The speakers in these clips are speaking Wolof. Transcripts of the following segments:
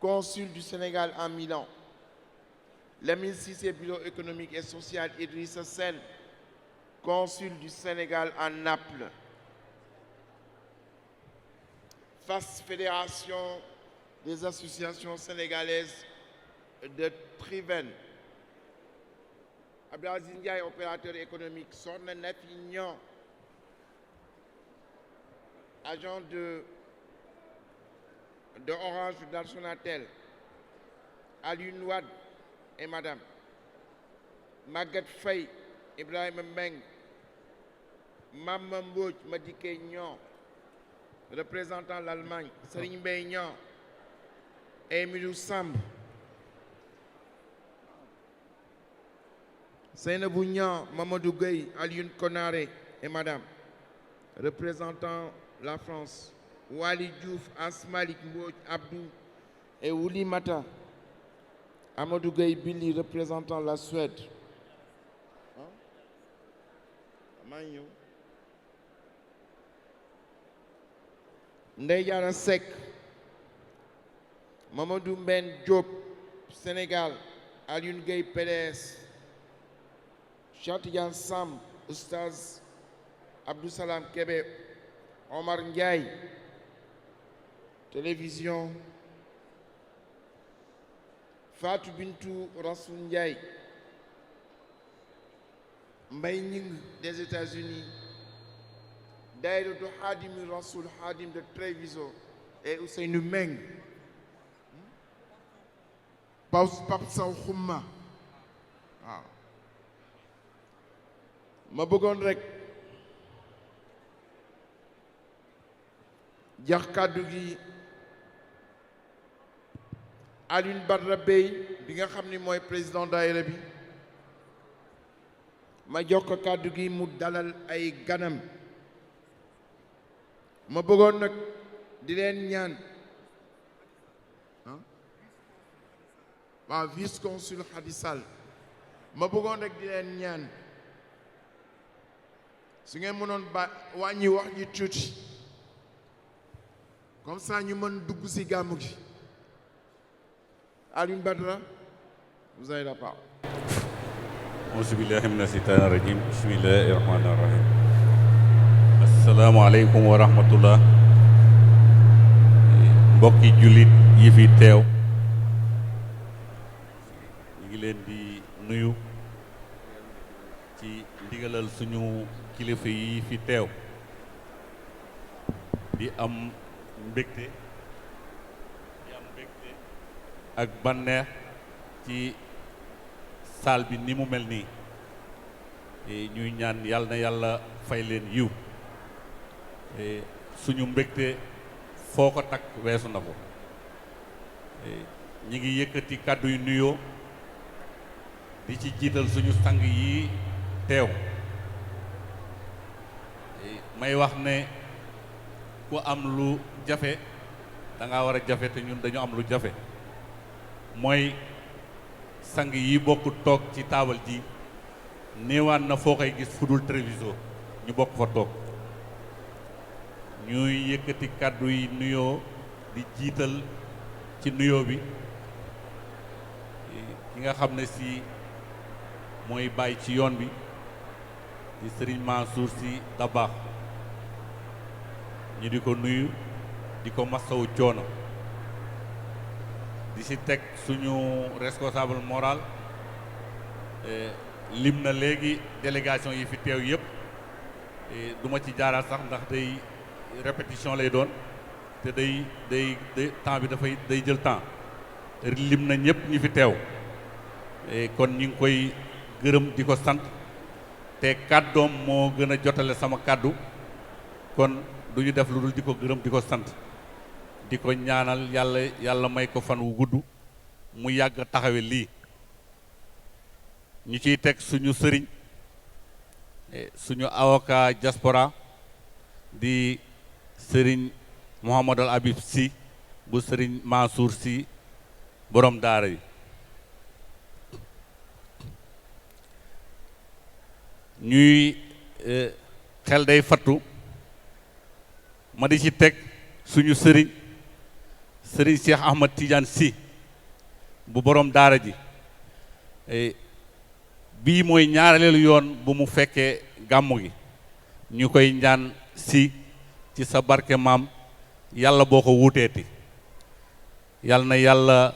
consul du Sénégal à Milan. Lamine Cissé, bureau économique et social. Idrissa Sène, consul du Sénégal à Naples. FAS, Fédération des associations sénégalaises de Triven. Abdelaziz Ndiaye, opérateur économique. Sokhna Nafi Niang, agent de Orange dans Sonatel. Alioune Wade et madame. Maguette Faye, Ibrahima Meng, Mama Mbodj, Madické Niang, représentant l'Allemagne. Serigne Mbaye Niang, Emilou Samb. Seynabou Niang, Mamadou Gueye, Alioune Konaré et madame, représentant la France. Wali Diouf, Asmalik Mbodj, Abdou et Wouli Mata. Amadou Gueye Billy, représentant la Suède. Ndeye Diarra Seck, Mamadou Mben Diop, Sénégal. Alioune Gueye PDS. Cheikh Tidiane Samb, Oustaz Abdou Salam Kébé. Omar Ndiaye, télévision. Fatou Bintou Rassoul Ndiaye, Mbaye Ning des États-Unis, Daïratou Hadimi Rassoul Hadim de Treviso et Ousseynou Meng. Pape Sow Khouma. waaw ma bëggoon rek jox kàddu gi Alioune Badara Bey bi nga xam ni mooy président daayira bi, ma jox ko kàddu gi mu dalal ay ganam. ma bëggoon nag di leen ñaan waaw vice consul Khady Sall, ma bëggoon rek di leen ñaan su ngeen mënoon ba wàññi wax ji tuuti comme ça ñu mën dugg ci gàmmu gi. Alioune Badara, vous avez la parole. auzu billahi mina shaytaani rajim, bismillahi rahmaani rahim. Assalaamu aleykum wa rahmatullah. Mbokki jullit yi fi teew, ñu ngi leen di nuyu ci ndigalal suñu kilifa yi fi teew, di am mbégte ak bànneex ci saal bi ni mu mel nii. ñuy ñaan yàlla na yàlla fay leen yiw. suñu mbégte foo ko takk weesu na ko. ñi ngi yëkkati kàddu yu nuyoo di ci jiital suñu sang yi teew. may wax ne ku am lu jafe da nga war a jafe, te ñun dañu am lu jafe. mooy sang yi bokk toog ci taabal ji néewaan na foo koy gis fu dul télévision ñu bokk fa toog. ñuy yëkkati kàddu yi nuyoo di jiital ci nuyoo bi ki nga xam ne si mooy bàyyi ci yoon bi di Serigne Mansour Sy Dabakh. ñu di ko nuyu di ko masawu coono. di si teg suñu responsable moral, lim na léegi délégation yi fi teew yëpp, du ma ci jaaraat sax ndax day répétition lay doon te day temps bi day jël temps. lim na ñëpp ñi fi teew, kon ñu ngi koy gërëm di ko sant, te kàddoom moo gën a jotale sama kàddu, kon du ñu def lu dul di ko gërëm di ko sant. di ko ñaanal yàlla may ko fan wu gudd mu yàgg taxawe lii. ñu ciy teg suñu sëriñ, suñu avocat diaspora di sëriñ Mouhamadou Habib Sy bu sëriñ Mansour Sy borom daara yi. ñuy xel day fattu ma di ci teg suñu sëriñ Serigne Cheikh Ahmad Tidiane Sy bu borom daara ji bii mooy ñaareelu yoon bu mu fekkee gàmmu gi ñu koy ñaan si ci sa barke maam yàlla boo ko wuuteeti yàlla na yàlla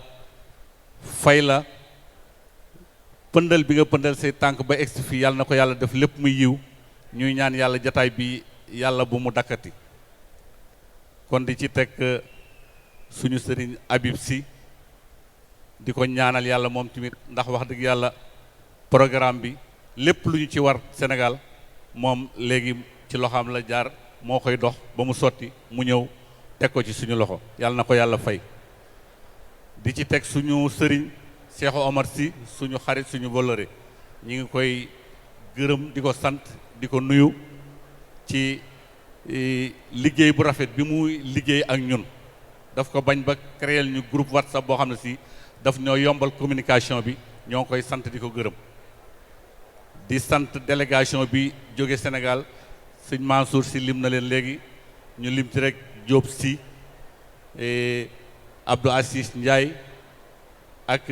fay la pëndal bi nga pëndal say tànk ba egsi fii yàlla na ko yàlla def lépp muy yiw ñuy ñaan yàlla jataay bi yàlla bu mu dakkati kon di ci teg suñu sëriñ Habib Sy di ko ñaanal yàlla moom tamit ndax wax dëgg yàlla programme bi lépp lu ñu ci war Sénégal moom léegi ci loxoom la jaar moo koy dox ba mu sotti mu ñëw teg ko ci suñu loxo yàlla na ko yàlla fay di ci teg suñu sëriñ Cheikh Omar Sy suñu xarit suñu volore ñi ngi koy gërëm di ko sant di ko nuyu ci liggéey bu rafet bi muy liggéey ak ñun daf ko bañ ba créer ñu groupe WhatsApp boo xam ne si daf ñoo yombal communication bi ñoo ngi koy sant di ko gërëm di sant délégation bi jóge Sénégal sëñ Mansour Sy lim na leen léegi ñu lim ci rek Diop Sy Abdou Assis Ndiaye ak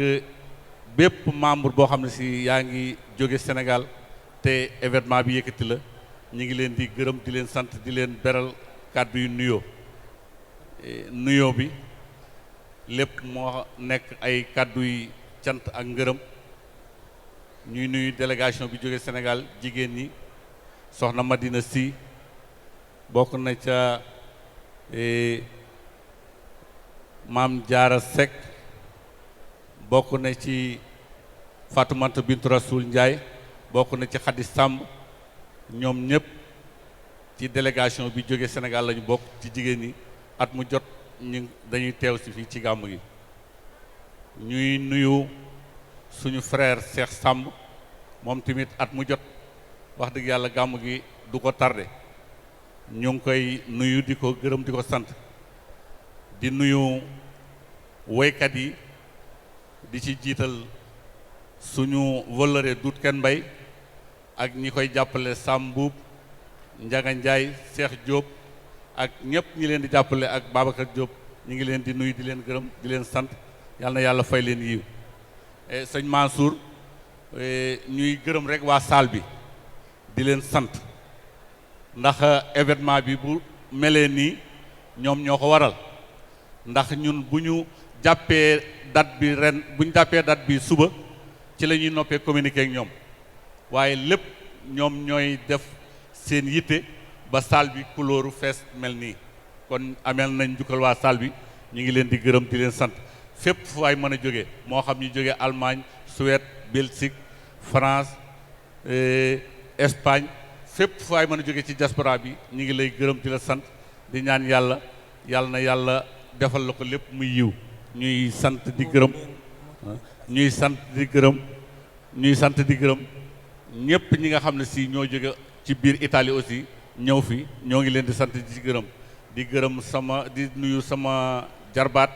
bépp membre boo xam ne si yaa ngi jóge Sénégal te événement bi yëkkati la ñu ngi leen di gërëm di leen sant di leen beral kàddu yu nuyoo bi lépp moo nekk ay kàddu yi cant ak ngërëm ñuy nuyu délégation bi jóge Sénégal jigéen ñi soxna Madina Sy bokk na ca Maam Jaara Seck bokk na ci Fatoumata Bintou Rasoul Ndiaye bokk na ci Khady Samb ñoom ñëpp ci délégation bi jóge Sénégal lañu bokk ci jigéen ñi at mu jot ñu dañuy teew si fii ci gàmmu gi ñuy nuyu suñu frère Cheikh Samb moom tamit at mu jot wax dëgg yàlla gàmmu gi du ko tardé ñu ngi koy nuyu di ko gërëm di ko sant di nuyu woykat yi di ci jiital suñu wëllëre Dut Ken Mbay ak ñi koy jàppale Sam Mbuub Njaga Njaay Cheikh Diop ak ñëpp ñi leen di jàppale ak Babacar Diop ñu ngi leen di nuyu di leen gërëm di leen sant yàlla na yàlla fay leen yiw sëñ Mansour ñuy gërëm rek waa salle bi di leen sant ndax événement bi bu melee nii ñoom ñoo ko waral ndax ñun bu ñu jàppee date bi ren bu ñu jàppee date bi suba ci la ñuy noppee communiquer ak ñoom waaye lépp ñoom ñooy def seen yitte ba salle bi couleur fees mel nii kon ameel nañ njukkal waa salle bi ñu ngi leen di gërëm di leen sant fépp fu waay mën a jógee moo xam ñu jógee Allemagne Suède Belgique France Espagne fépp fu waay mën a jógee ci diaspora bi ñu ngi lay gërëm di la sant di ñaan yàlla yàlla na yàlla defal la ko lépp muy yiw ñuy sant di gërëm ñuy sant di gërëm ñëpp ñi nga xam ne si ñoo jóge ci biir Italie aussi ñëw fi ñoo ngi leen di sant di gërëm di nuyu sama jarbaat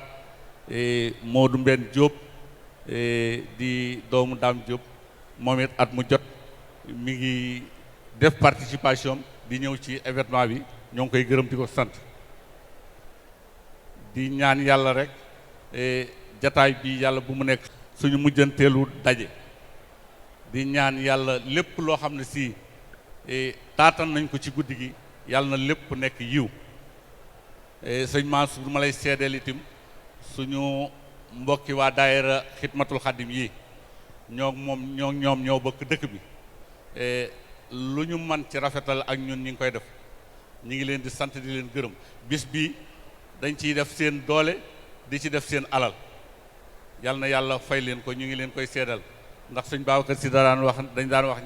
Modou Mbène Diop di doomu Dame Diop moom it at mu jot mi ngi def participation di ñëw ci événement bi ñoo ngi koy gërëm di ko sant di ñaan yàlla rek jataay bi yàlla bu mu nekk suñu mujjanteelu daje di ñaan yàlla lépp loo xam ne si taatan nañ ko ci guddi gi yàlla na lépp nekk yiw sëñ Mansour ma lay seedeel itam suñu mbokki waa daayira xidmatul xadim yi ñoo bokk dëkk bi lu ñu man ci rafetal ak ñun ñi ngi koy def ñi ngi leen di sant di leen gërëm bis bi dañ ciy def seen doole di ci def seen alal yàlla na yàlla fay leen ko ñu ngi leen koy seedal ndax sëñ Babacar Si dañ daan wax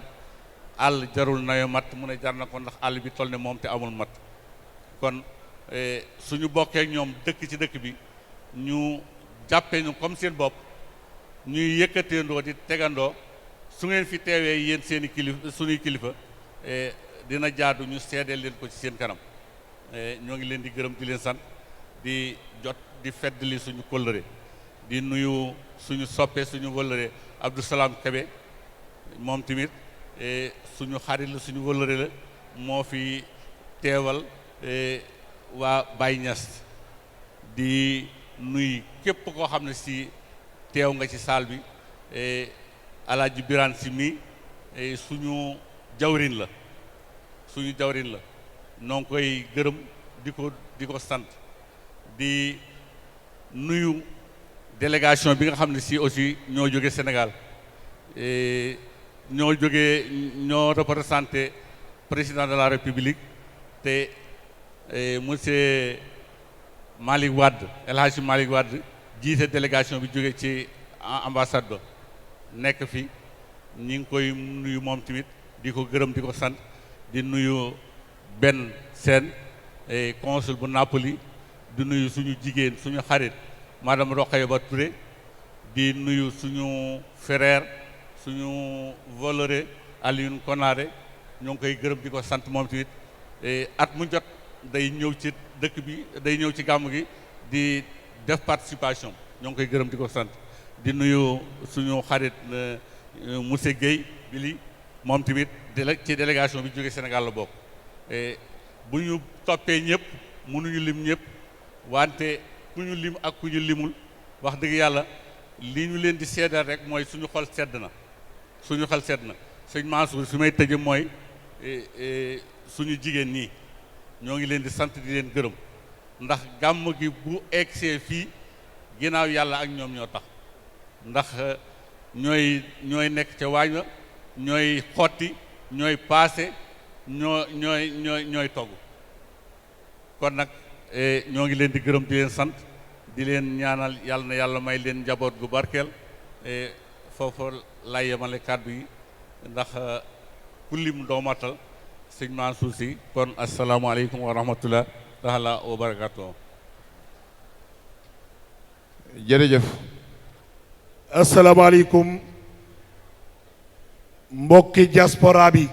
àll jarul nayo matt mu ne jar na ko ndax àll bi toll ne moom te amul matt kon suñu bokkee ñoom dëkk ci dëkk bi ñu jàppee ñu comme seen bopp ñuy yëkkateendoo di tegandoo su ngeen fi teewee yéen seeni kilifa suñuy kilifa dina jaadu ñu seedeel leen ko ci seen kanam ñoo ngi leen di gërëm di leen sant di feddali suñu kóllëre di nuyu suñu soppe suñu wëllëre Abdou Salam Kebe moom tamit suñu xarit la suñu wëllëre la moo fi teewal waa Baye Niass di nuy képp koo xam ne si teew nga ci salle bi Alaaji Birane si mi suñu jawrin la noo ngi koy gërëm di ko sant di nuyu délégation bi nga xam ne si aussi ñoo jóge Sénégal ñoo représenté président de la République te monsieur Malick Wade El Hadji Malick Wade jiite délégation bi jóge ci ambassade ba nekk fi ñi ngi koy nuyu moom tamit di ko gërëm di ko sant di nuyu Ben Sène consul bu Napoli di nuyu suñu jigéen suñu xarit madame Rokhaya Ba Touré di nuyu suñu frère suñu voleur Alioune Konaré ñoo ngi koy gërëm di ko sant moom tamit at mu jot day ñëw ci dëkk bi day ñëw ci gàmmu gi di def participation ñoo ngi koy gërëm di ko sant di nuyu suñu xarit monsieur Guèye Bili moom tamit ci délégation bi jóge Sénégal la bokk bu ñu toppee ñëpp mënuñu lim ñëpp wante ku ñu lim ak ku ñu limul wax dëgg yàlla li ñu leen di seedal rek mooy suñu xol sedd na sëñ Mansour fi may tëje mooy suñu jigéen ñi ñoo ngi leen di sant di leen gërëm ndax gàmm gi bu egsee fii ginnaaw yàlla ak ñoom ñoo tax ndax ñooy nekk ca waañ wa ñooy xotti ñooy paase ñooy togg kon nag ñoo ngi leen di gërëm di leen sant di leen ñaanal yàlla na yàlla may leen njaboot gu barkeel foofu lay yemale kàddu yi ndax ku lim doo matal sëñ Mansour Sy kon asalaamaaleykum wa rahmatullah taala wa barakatuh. jërëjëf. asalaamaaleykum mbokki diaspora bi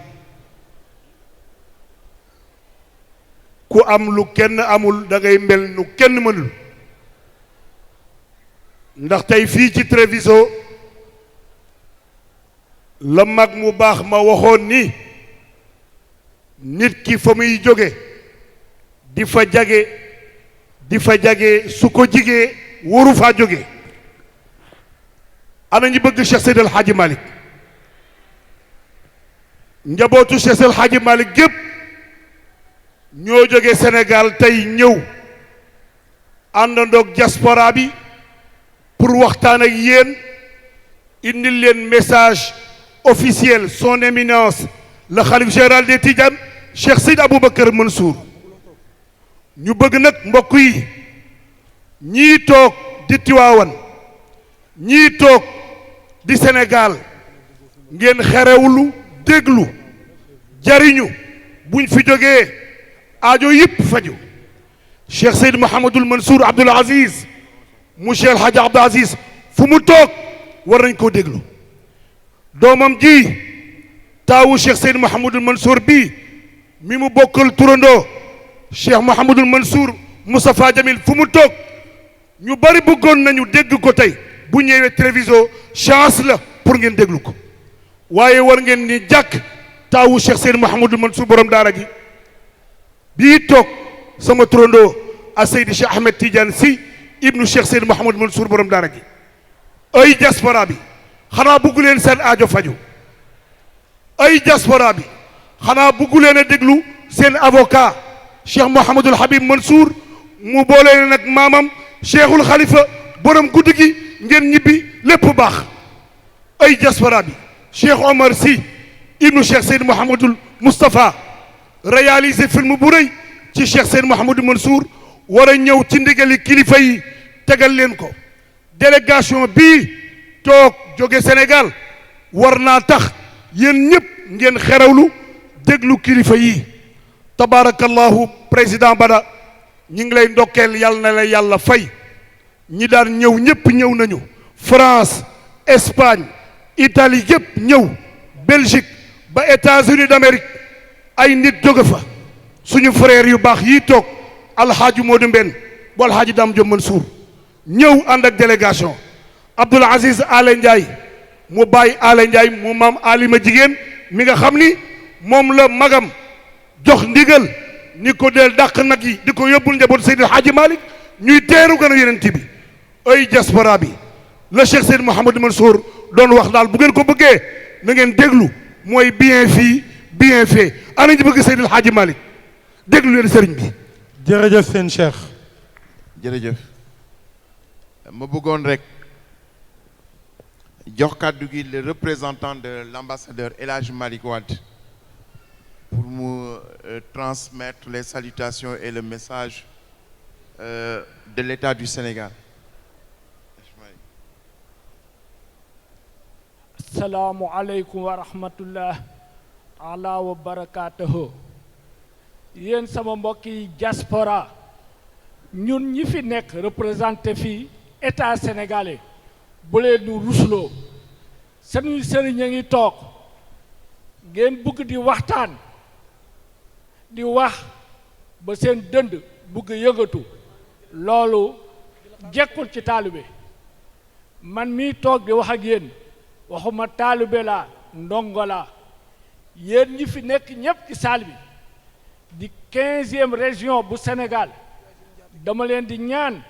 ku am lu kenn amul da ngay mel nu kenn mënul ndax tey fii ci Treviso la mag mu baax ma waxoon ni nit ki fa muy jóge di fa jage su ko jigee waru faa jóge ana ñi bëgg Cheikh Seydi El Hadji Malick njabootu Cheikh Seydi El Hadji Malick gépp ñoo jóge Sénégal tey ñëw àndandoog diaspora bi pour waxtaan ak yéen indil leen message officiel son éminence le khalife général des Tidianes Cheikh Seydi Aboubacar Mansour ñu bëgg nag mbokk yi ñii toog di Tiwaawan ñii toog di Sénégal ngeen xerewlu déglu jariñu buñ fi jógee aajo yëpp faju Cheikh Seydi Mouhamadoul Mansour Abdoul Aziz monsieur El Hadj Abdoul Aziz fu mu toog war nañ koo déglu doomam ji taawu Cheikh Seydi Mouhamadoul Mansour bii mi mu bokkal turandoo Cheikh Mouhamadoul Mansour Moustapha Jamil fu mu toog ñu bari bëggoon nañu dégg ko tey bu ñëwee Treviso chance la pour ngeen déglu ko waaye war ngeen ni jàkk taawu Cheikh Seydi Mouhamadoul Mansour borom daara ji bii toog sama turandoo a Seydi Cheikh Ahmed Tidiane Sy ibnu Cheikh Seydi Mouhamadoul Mansour borom daara ji ay diaspora bi xanaa bugg leen seen aajo faju ay diaspora bi xanaa bugg leen a déglu seen avocat Cheikh Mouhamadoul Habib Mansour mu boole leen ak maamam Cheikhul Khalifa borom guddi gi ngeen ñibbi lépp baax ay diaspora bi Cheikh Omar Sy ibnu Cheikh Seydi Mouhamadoul Moustapha réalisé film bu rëy ci Cheikh Seydi Mouhamadoul Mansour war a ñëw ci ndigali kilifa yi tegal leen ko délégation bii toog jóge Sénégal war naa tax yéen ñëpp ngeen xerawlu déglu kilifa yi tabarakallahu président Bada ñi ngi lay ndokkeel yàlla na la yàlla fay ñi daan ñëw ñëpp ñëw nañu France Espagne Italie yëpp ñëw Belgique ba États-Unis d'Amérique ay nit jóge fa suñu frère yu baax yii toog alxaaji Modou Mbenn bu alxaaji Dame Diop Mansour ñëw ànd ak délégation Abdoul Aziz Ale Ndiaye mu bàyyi Ale Ndiaye mu maam Alima jigéen mi nga xam ni moom la magam jox ndigal ni ko del dàq nag yi di ko yóbbul njaboot Seydil Hadji Malick ñuy teeru gën a yonent bi ay diaspora bi le Cheikh Seyd Mouhamadou Mansour doon wax daal bu ngeen ko bëggee na ngeen déglu mooy bien fii bien fait ana ñu bëgg Seydil Hadji Malick déglu leen sëriñ bi. jërëjëf seen Cheikh. jërëjëf ma bëggoon rek jox kàddu gi le représentant de l'ambassadeur El Hadji Malick Wade pour mu transmettre les salutations et le message de l'État du Sénégal. Assalamu aleykum wa rahmatullah ala wa barakatuhu. Yéen sama mbokki diaspora ñun ñi fi nekk représenté fii état sénégalais bu leen ñu rusloo senuy sëriñ a ngi toog ngeen bugg di waxtaan di wax ba seen dënd bugg yëngatu loolu jekkul ci taalibe man mii toog di wax ak yéen waxuma taalibe laa ndongo laa yéen ñi fi nekk ñépp ci saal bi di 15e région bu Sénégal dama leen di ñaan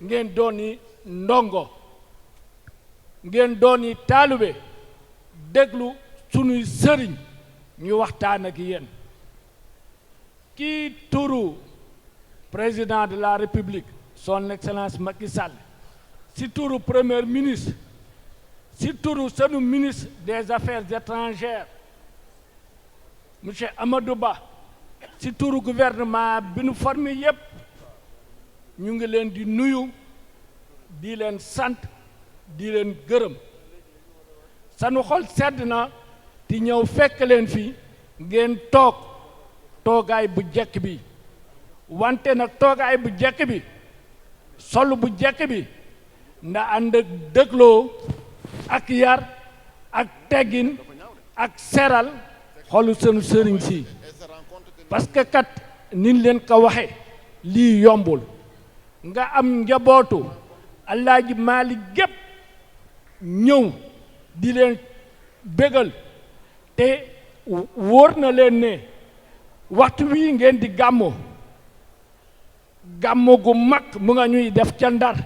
ngeen dooni ndongo ngeen dooni taalibe déglu sunuy sëriñ ñu waxtaan ak yéen kii turu président de la République son excellence Macky Sall si turu premier ministre si turu sunu ministre des affaires étrangères monsieur Amadou Ba si turu gouvernement bi nu formé yépp ñu ngi leen di nuyu di leen sant di leen gërëm sanu xol sedd na ti ñëw fekk leen fi ngeen toog toogaay bu jekk bi wante nag toogaay bu jekk bi sol bu jekk bi nda ànd ak dëgloo ak yar ak teggin ak seral xolu sunu sëriñ si parce que kat niñ leen ko waxe lii yombul nga am njabootu Alaaji Maalik gépp ñëw di leen bégal te wóor na leen ne waxtu wi ngeen di gàmmo gu mag mu nga ñuy def ca Ndar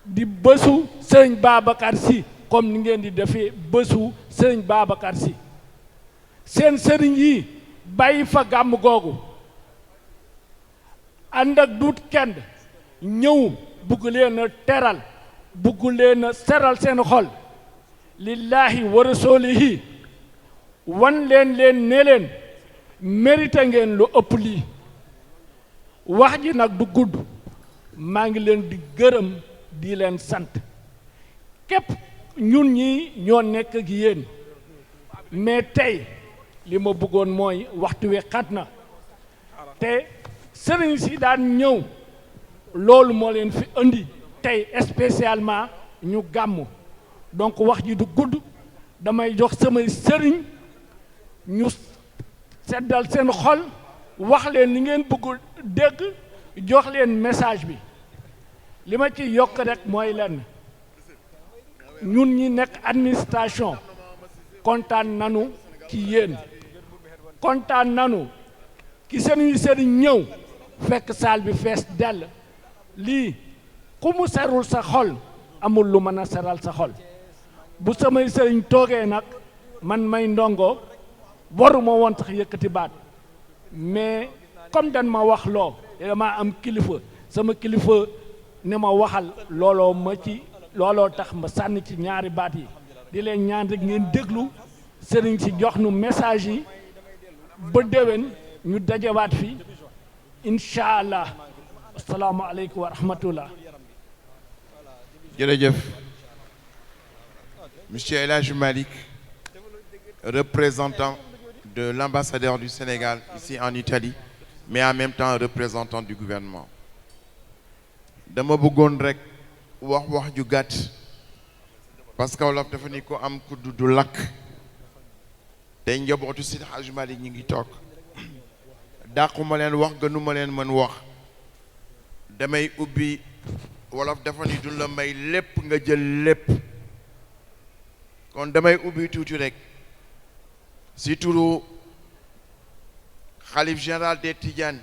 di bésu sëriñ Babacar Sy comme ni ngeen di defee bésu sëriñ Babacar Sy seen sëriñ yi bàyyi fa gàmm googu ànd ak duut kenn ñëw bugg leen a teral bugg leen a seral seen xol lillahi wa rasulihi wan leen ne leen mérité ngeen lu ëpp lii wax ji nag du gudd maa ngi leen di gërëm di leen sant képp ñun ñi ñoo nekk ak yéen mais tey li ma bëggoon mooy waxtu wi xat na te sëriñ si daan ñëw loolu moo leen fi indi tey spécialement ñu gàmmu donc wax ji du gudd damay jox samay sëriñ ñu seddal seen xol wax leen li ngeen bëgg dégg jox leen message bi li ma ci yokk rek mooy lenn ñun ñi nekk administration kontaan nanu ci yéen kontaan nanu ki senuy sëriñ ñëw fekk saal bi fees dell lii ku mu serul sa xol amul lu mën a seral sa xol bu samay sëriñ toogee nag man may ndongo waruma woon sax yëkkati baat mais comme dan ma wax loo dama am kilifa sama kilifa ne ma waxal looloo tax ma sànni ci ñaari baat yi di leen ñaan rek ngeen déglu sëriñ si jox nu message yi ba déwén ñu dajewaat fi incha allah asalaamaaleykum wa rahmatullah. jërëjëf monsieur El Hadji Malick, représentant de l'ambassadeur du Sénégal ici en Italie, mais en même temps représentant du gouvernement. dama bëggoon rek wax ju gàtt parce que wolof dafa ni ko am kuddu du lakk tey njabootu Seydi Hadji Malick ñi ngi toog dàquma leen wax gënuma leen mën wax damay ubbi wolof dafa ni du la may lépp nga jël lépp kon damay ubbi tuuti rek si turu xalif général des Tidianes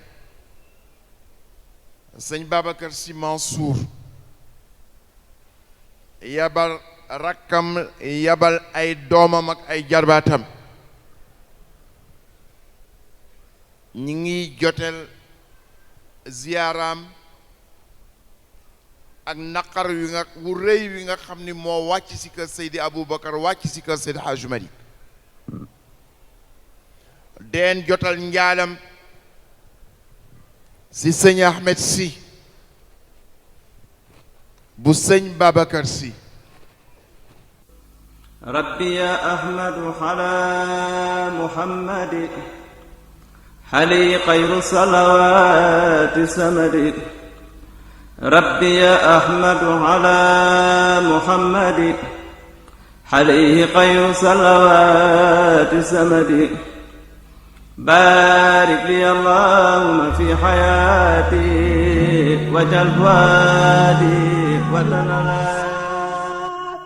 sëñ Babacar Sy Mansour yabal rakkam yabal ay doomam ak ay jarbaatam ñi ngi jotel ziyaaraam ak naqar wi nga wu rëy wi nga xam ni moo wàcc si kër Seydi Aboubacar wàcc si kër Seydi Hadj Malick deen jotal njaalam si sëñ Ahmed Sy bu sëñ Babacar Sy rabbi ya ahmadu ala muhammadi hali xayru salawaati samadi rabbi ya ahmadu ala muhammadi hali xayru salawaati samadi barik li allahumma fi hayati wajal fuadi wa tanala